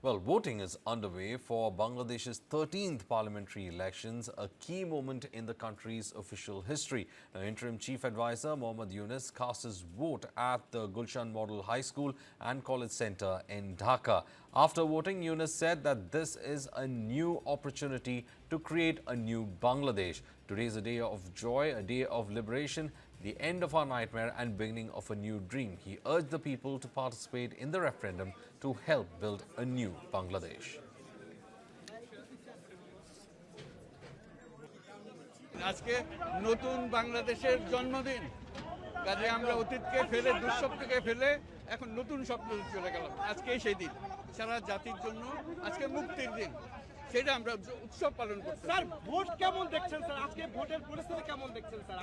Well, voting is underway for Bangladesh's 13th parliamentary elections, a key moment in the country's official history. Now, Interim Chief Advisor Mohammad Yunus cast his vote at the Gulshan Model High School and College Centre in Dhaka. After voting, Yunus said that this is a new opportunity to create a new Bangladesh. Today is a day of joy, a day of liberation, the end of our nightmare and beginning of a new dream. He urged the people to participate in the referendum to help build a new Bangladesh. আজকে নতুন বাংলাদেশের জন্মদিন কাজে আমরা অতীতকে ফেলে দুঃস্বপ্নকে ফেলে এখন নতুন স্বপ্নে চলে গেলাম আজকেই সেই দিন সারা জাতির জন্য আজকে মুক্তির দিন সেটা আমরা উৎসব পালন করতে স্যার ভোট কেমন দেখছেন স্যার আজকে ভোটের পরিস্থিতি কেমন দেখছেন স্যার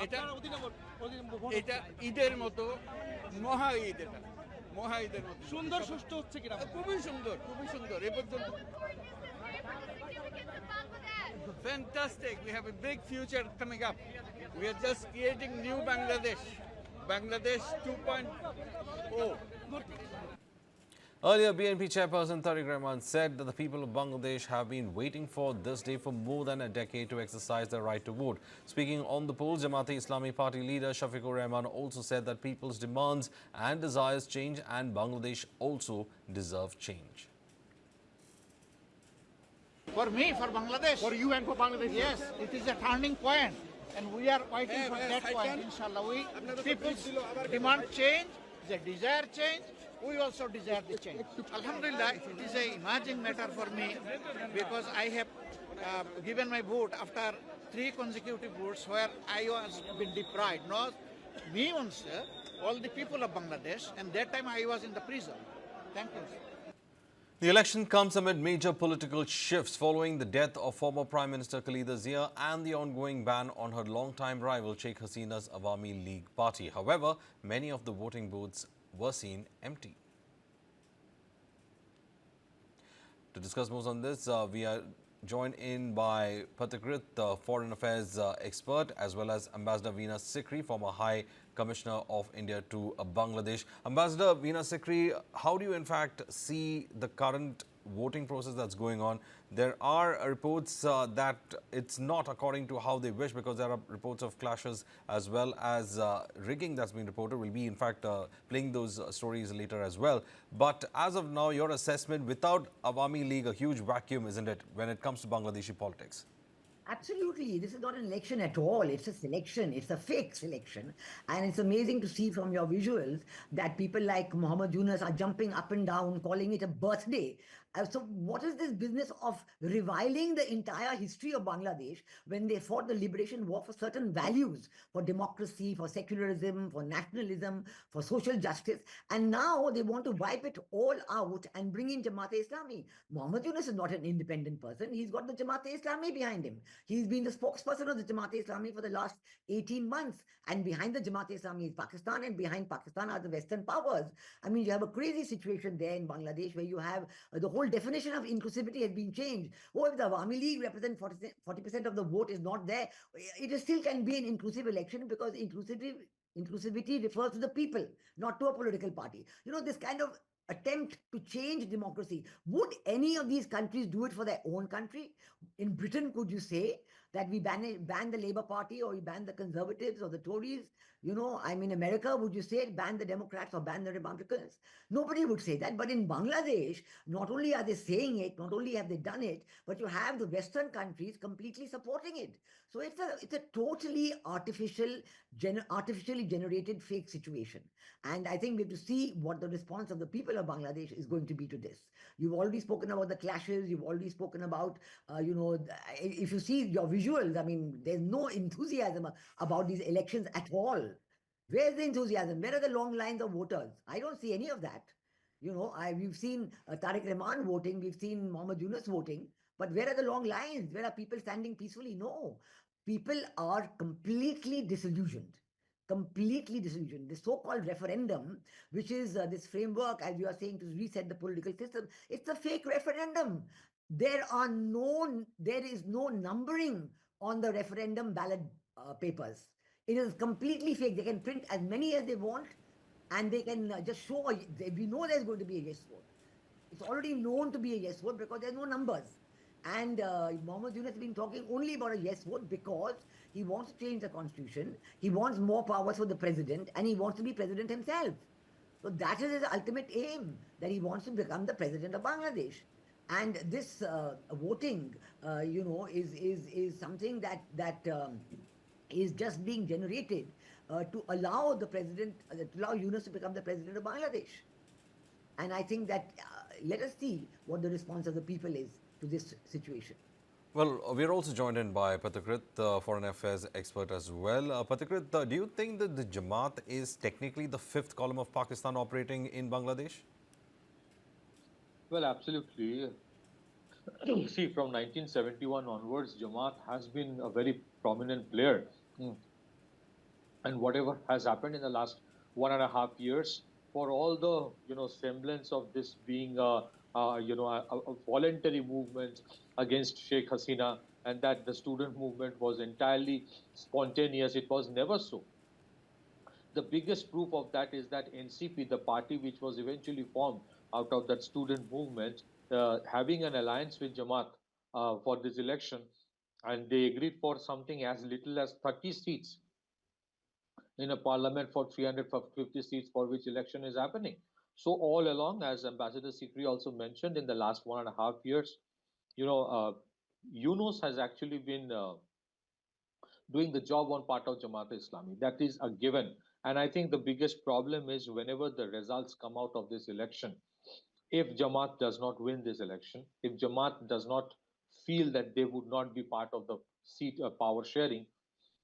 এটা ঈদের মতো মহা ঈদ এটা মহা ঈদের মতো সুন্দর সুষ্ঠু হচ্ছে কিনা খুবই সুন্দর এ পর্যন্ত Fantastic. We have a big future coming up. We are just creating new Bangladesh. Bangladesh 2.0. Earlier, BNP chairperson Tariq Rahman said that the people of Bangladesh have been waiting for this day for more than a decade to exercise their right to vote. Speaking on the poll, Jamaat-e-Islami party leader Shafiqur Rahman also said that people's demands and desires change and Bangladesh also deserve change. For me, for Bangladesh. For you and for Bangladesh. Yes, it is a turning point, and we are waiting for that point, inshallah. People's demand change, they desire change, we also desire the change. Alhamdulillah, it is an emerging matter for me because I have given my vote after 3 consecutive votes where I was been deprived. Not me only, all the people of Bangladesh, and that time I was in the prison. Thank you. The election comes amid major political shifts following the death of former Prime Minister Khalida Zia and the ongoing ban on her longtime rival Sheikh Hasina's Awami League party. However, many of the voting booths were seen empty. To discuss more on this, we are joined in by Pathakrit, the foreign affairs expert, as well as Ambassador Veena Sikri, former High Commissioner of India to Bangladesh. Ambassador Veena Sikri, how do you in fact see the current voting process that's going on? There are reports that it's not according to how they wish, because there are reports of clashes as well as rigging that's been reported. We'll be in fact playing those stories later as well. But as of now, your assessment, without Awami League, a huge vacuum, isn't it, when it comes to Bangladeshi politics? Absolutely. This is not an election at all. It's a selection. It's a fake selection. And it's amazing to see from your visuals that people like Mohammad Yunus are jumping up and down, calling it a birthday. So what is this business of reviling the entire history of Bangladesh when they fought the liberation war for certain values, for democracy, for secularism, for nationalism, for social justice? And now they want to wipe it all out and bring in Jamaat-e-Islami. Mohammad Yunus is not an independent person. He's got the Jamaat-e-Islami behind him. He's been the spokesperson of the Jamaat-e-Islami for the last 18 months. And behind the Jamaat-e-Islami is Pakistan, and behind Pakistan are the Western powers. I mean, you have a crazy situation there in Bangladesh where you have the whole definition of inclusivity has been changed. Oh, if the Awami League represents 40% of the vote is not there, it still can be an inclusive election because inclusivity refers to the people, not to a political party. You know, this kind of attempt to change democracy. Would any of these countries do it for their own country? In Britain, could you say that we ban the Labour Party, or we ban the Conservatives or the Tories? You know, I'm in America, would you say ban the Democrats or ban the Republicans? Nobody would say that. But in Bangladesh, not only are they saying it, not only have they done it, but you have the Western countries completely supporting it. So it's a totally artificially generated fake situation. And I think we have to see what the response of the people of Bangladesh is going to be to this. You've already spoken about the clashes. You've already spoken about, you know, if you see your visuals, I mean, there's no enthusiasm about these elections at all. Where's the enthusiasm? Where are the long lines of voters? I don't see any of that. You know, we've seen Tariq Rahman voting. We've seen Mohammad Yunus voting. But where are the long lines? Where are people standing peacefully? No. People are completely disillusioned. Completely disillusioned. The so-called referendum, which is this framework, as you are saying, to reset the political system, it's a fake referendum. There is no numbering on the referendum ballot papers. It is completely fake. They can print as many as they want, and they can just show. We know there's going to be a yes vote. It's already known to be a yes vote because there's no numbers. And Mohammed Yunus has been talking only about a yes vote because he wants to change the constitution, he wants more powers for the president, and he wants to be president himself. So that is his ultimate aim, that he wants to become the president of Bangladesh. And this voting, is something that is just being generated to allow the president, to allow Yunus to become the president of Bangladesh. And I think that let us see what the response of the people is to this situation. Well, we are also joined in by Pathakrit, foreign affairs expert as well. Pathakrit, do you think that the Jamaat is technically the fifth column of Pakistan operating in Bangladesh? Well, absolutely. See, from 1971 onwards, Jamaat has been a very prominent player. And whatever has happened in the last 1.5 years, for all the semblance of this being a voluntary movement against Sheikh Hasina, and that the student movement was entirely spontaneous, it was never so. The biggest proof of that is that NCP, the party which was eventually formed out of that student movement, having an alliance with Jamaat for this election, and they agreed for something as little as 30 seats in a parliament for 350 seats for which election is happening. So all along, as Ambassador Sikri also mentioned, in the last 1.5 years, Yunus has actually been doing the job on part of Jamaat-e-Islami. That is a given. And I think the biggest problem is whenever the results come out of this election, if Jamaat does not win this election, if Jamaat does not feel that they would not be part of the seat power sharing,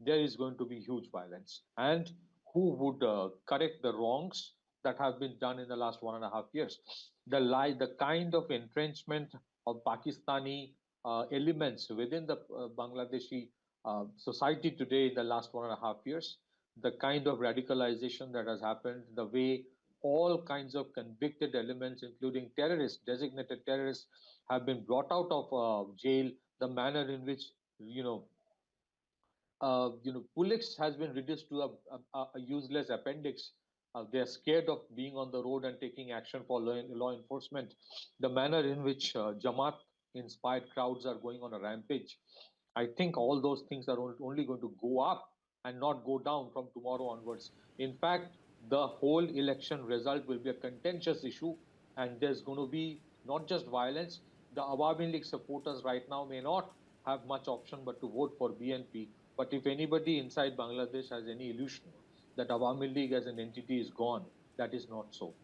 there is going to be huge violence. And who would correct the wrongs that have been done in the last 1.5 years? The kind of entrenchment of Pakistani elements within the Bangladeshi society today in the last 1.5 years, the kind of radicalization that has happened, the way all kinds of convicted elements, including terrorists, designated terrorists, have been brought out of jail, the manner in which bullets has been reduced to a useless appendix. They're scared of being on the road and taking action for law enforcement. The manner in which Jamaat-inspired crowds are going on a rampage. I think all those things are only going to go up and not go down from tomorrow onwards. In fact, the whole election result will be a contentious issue, and there's going to be not just violence. The Awami League supporters right now may not have much option but to vote for BNP. But if anybody inside Bangladesh has any illusion that Awami League as an entity is gone, that is not so.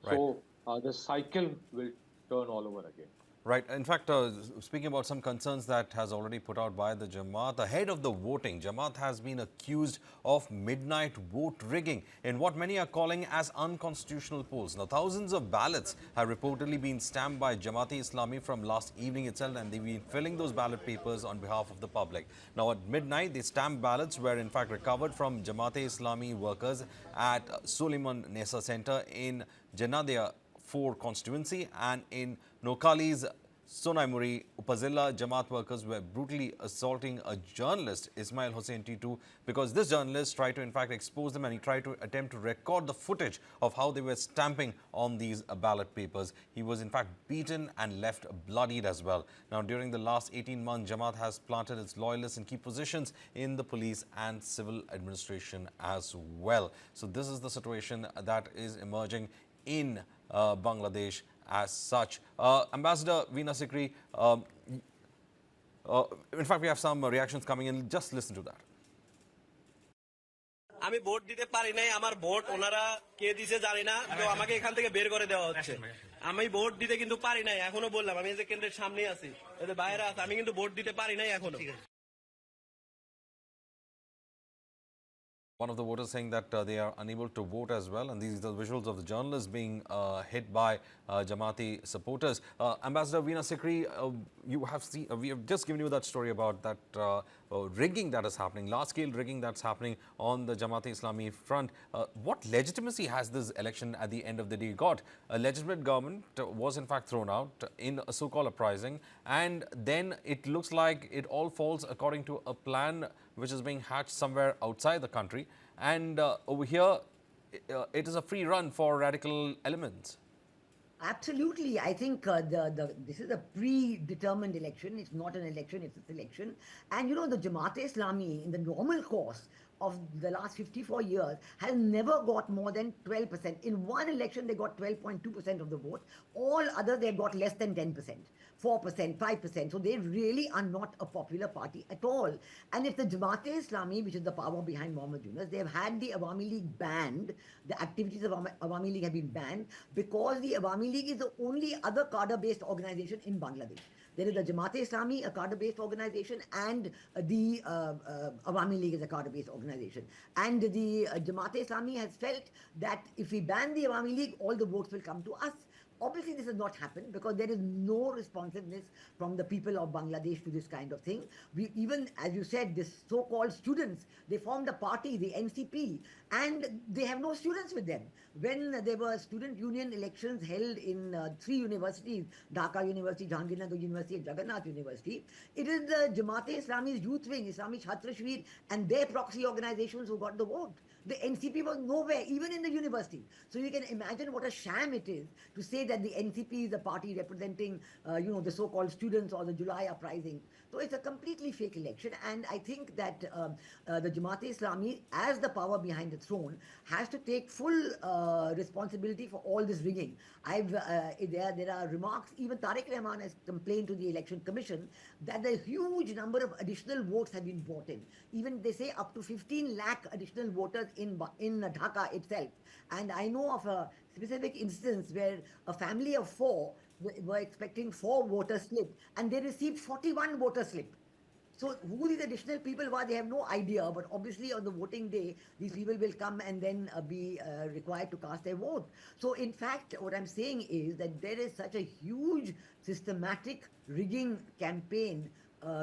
Right. So the cycle will turn all over again. Right. In fact, speaking about some concerns that has already put out by the Jamaat, ahead of the voting, Jamaat has been accused of midnight vote rigging in what many are calling as unconstitutional polls. Now, thousands of ballots have reportedly been stamped by Jamaat-e-Islami from last evening itself, and they've been filling those ballot papers on behalf of the public. Now, at midnight, the stamped ballots were in fact recovered from Jamaat-e-Islami workers at Suleiman Nesa Center in Janadia 4 constituency, and in Noakhali's Sonaimuri Upazilla, Jamaat workers were brutally assaulting a journalist, Ismail Hussain T2, because this journalist tried to in fact expose them, and he tried to attempt to record the footage of how they were stamping on these ballot papers. He was in fact beaten and left bloodied as well. Now, during the last 18 months, Jamaat has planted its loyalists in key positions in the police and civil administration as well. So this is the situation that is emerging in Bangladesh as such. Ambassador Veena Sikri, in fact, we have some reactions coming in. Just listen to that. আমি vote দিতে পারি নাই, আমার vote ওনারা কে দিছে জানি না, তো আমাকে এখান থেকে বের করে দেওয়া হচ্ছে। আমি ভোট দিতে কিন্তু পারি নাই, এখনো বললাম আমি এই যে কেন্দ্রের সামনে আছি, এই যে বাইরে আছে, আমি কিন্তু ভোট দিতে পারি নাই এখনো। One of the voters saying that they are unable to vote as well, and these are the visuals of the journalists being hit by Jamaati supporters. Ambassador Veena Sikri, you have seen, we have just given you that story about that rigging that is happening, large-scale rigging that's happening on the Jamaat-e-Islami front. What legitimacy has this election at the end of the day got? A legitimate government was in fact thrown out in a so-called uprising, and then it looks like it all falls according to a plan which is being hatched somewhere outside the country, and over here it is a free run for radical elements. Absolutely. I think this is a predetermined election. It's not an election, it's a selection. And you know, the Jamaat-e-Islami, in the normal course of the last 54 years, has never got more than 12%. In one election, they got 12.2% of the vote. All others, they got less than 10%, 4%, 5%. So they really are not a popular party at all. And if the Jamaat-e-Islami, which is the power behind Mohammed Yunus, they've had the Awami League banned, the activities of Awami League have been banned because the Awami League is the only other cadre-based organization in Bangladesh. There is the Jamaat-e-Islami, a cadre-based organization, and the Awami League is a cadre-based organization. And the Jamaat-e-Islami has felt that if we ban the Awami League, all the votes will come to us. Obviously, this has not happened because there is no responsiveness from the people of Bangladesh to this kind of thing. We even, as you said, this so-called students, they formed a party, the NCP, and they have no students with them. When there were student union elections held in 3 universities, Dhaka University, Jahangirnagar University, and Jagannath University, it is the Jamaat-e-Islami's youth wing, Islamic Chhatra Shibir, and their proxy organizations who got the vote. The NCP was nowhere, even in the university. So you can imagine what a sham it is to say that the NCP is a party representing, the so-called students or the July uprising. So it's a completely fake election, and I think that the Jamaat-e-Islami, as the power behind the throne, has to take full responsibility for all this rigging. There are remarks, even Tariq Rahman has complained to the Election Commission that a huge number of additional votes have been bought in. Even they say up to 15 lakh additional voters in Dhaka itself. And I know of a specific instance where a family of 4 were expecting 4 voter slip and they received 41 voter slip. So who these additional people were, they have no idea, but obviously on the voting day, these people will come and then be required to cast their vote. So in fact, what I'm saying is that there is such a huge systematic rigging campaign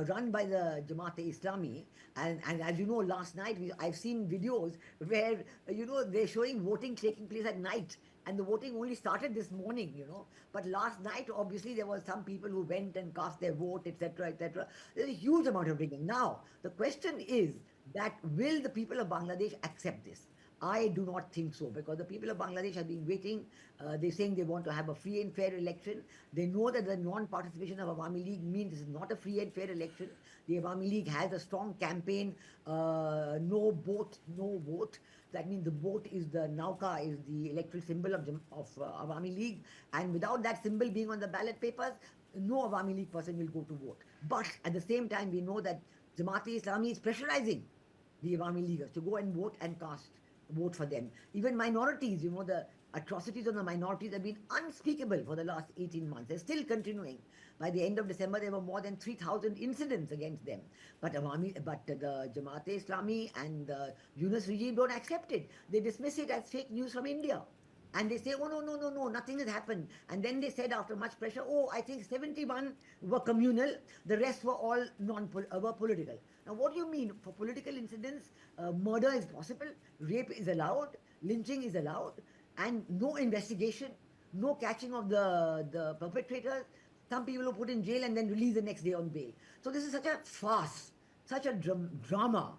run by the Jamaat-e-Islami, and as you know, last night I've seen videos where they're showing voting taking place at night, and the voting only started this morning, but last night obviously there were some people who went and cast their vote, etc., etc. There's a huge amount of rigging. Now the question is that will the people of Bangladesh accept this? I do not think so, because the people of Bangladesh have been waiting. They're saying they want to have a free and fair election. They know that the non-participation of Awami League means this is not a free and fair election. The Awami League has a strong campaign, no boat, no vote. That means the boat is the Nauka, is the electoral symbol of Awami League. And without that symbol being on the ballot papers, no Awami League person will go to vote. But at the same time, we know that Jamaat-e-Islami is pressurizing the Awami Leaguers to go and vote and vote for them. Even minorities, the atrocities on the minorities have been unspeakable for the last 18 months. They're still continuing. By the end of December, there were more than 3,000 incidents against them. But the Jamaat-e-Islami and the Yunus regime don't accept it. They dismiss it as fake news from India. And they say, oh, no, nothing has happened. And then they said after much pressure, I think 71 were communal, the rest were all were political. Now, what do you mean? For political incidents, murder is possible, rape is allowed, lynching is allowed, and no investigation, no catching of the perpetrators. Some people are put in jail and then released the next day on bail. So this is such a farce, such a drama,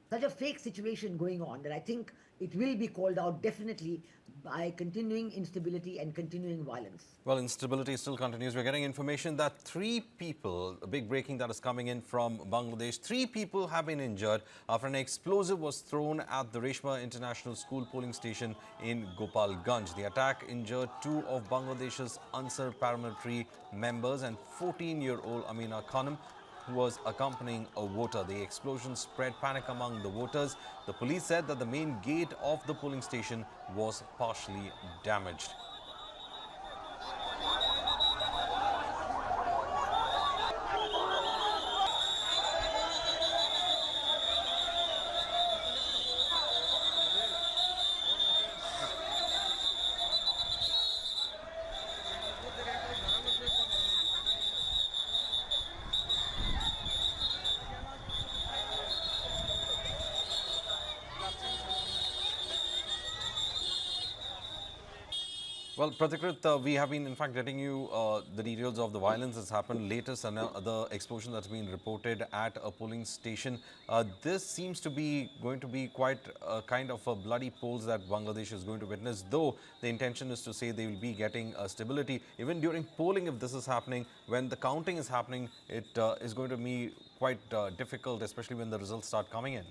such a fake situation going on that I think it will be called out definitely by continuing instability and continuing violence. Well, instability still continues. We're getting information that 3 people, a big breaking that is coming in from Bangladesh, 3 people have been injured after an explosive was thrown at the Reshma International School polling station in Gopalganj. The attack injured 2 of Bangladesh's Ansar paramilitary members and 14-year-old Amina Khanum, who was accompanying a voter. The explosion spread panic among the voters. The police said that the main gate of the polling station was partially damaged. Well, Pratikrit, we have been in fact getting you the details of the violence that's happened, latest and the explosion that's been reported at a polling station. This seems to be going to be quite a kind of a bloody polls that Bangladesh is going to witness, though the intention is to say they will be getting stability. Even during polling, if this is happening, when the counting is happening, it is going to be quite difficult, especially when the results start coming in.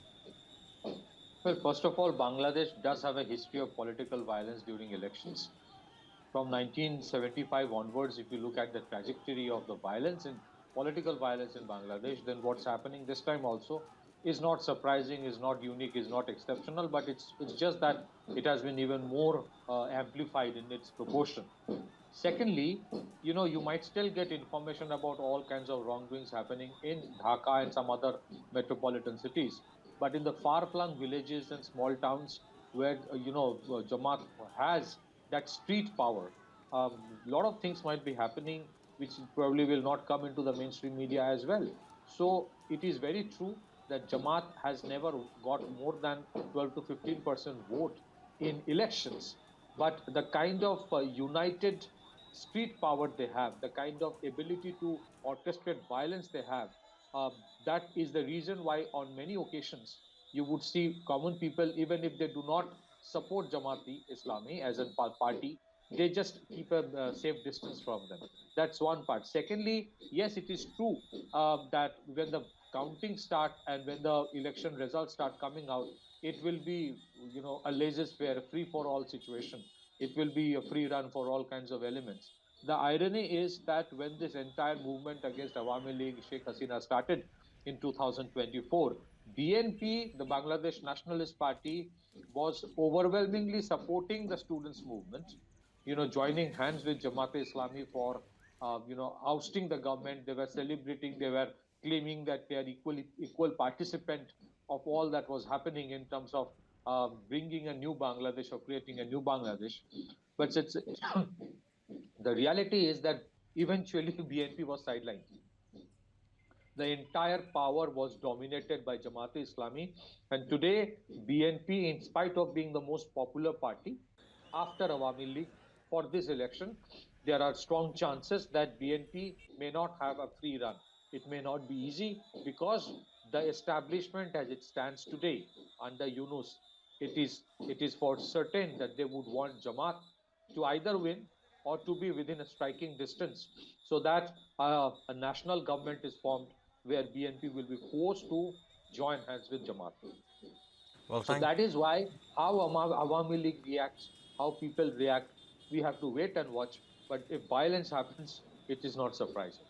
Well, first of all, Bangladesh does have a history of political violence during elections. From 1975 onwards, if you look at the trajectory of the violence and political violence in Bangladesh, then what's happening this time also is not surprising, is not unique, is not exceptional, but it's just that it has been even more amplified in its proportion. Secondly, you might still get information about all kinds of wrongdoings happening in Dhaka and some other metropolitan cities. But in the far-flung villages and small towns where, Jamaat has that street power, a lot of things might be happening which probably will not come into the mainstream media as well. So it is very true that Jamaat has never got more than 12 to 15% vote in elections. But the kind of united street power they have, the kind of ability to orchestrate violence they have, uh, that is the reason why on many occasions you would see common people, even if they do not support Jamaat-e-Islami as a party, they just keep a safe distance from them. That's one part. Secondly, yes, it is true that when the counting start and when the election results start coming out, it will be, a laissez-faire, free-for-all situation. It will be a free run for all kinds of elements. The irony is that when this entire movement against Awami League, Sheikh Hasina started in 2024, BNP, the Bangladesh Nationalist Party, was overwhelmingly supporting the students' movement, joining hands with Jamaat-e-Islami for, ousting the government. They were celebrating, they were claiming that they are equal participant of all that was happening in terms of bringing a new Bangladesh or creating a new Bangladesh. But it's the reality is that eventually BNP was sidelined. The entire power was dominated by Jamaat-e-Islami, and today BNP, in spite of being the most popular party after Awami League for this election, there are strong chances that BNP may not have a free run. It may not be easy because the establishment as it stands today under Yunus, it is for certain that they would want Jamaat to either win or to be within a striking distance, so that a national government is formed where BNP will be forced to join hands with Jamaat. Well, So thank that is why how Awami League reacts, how people react, we have to wait and watch. But if violence happens, it is not surprising.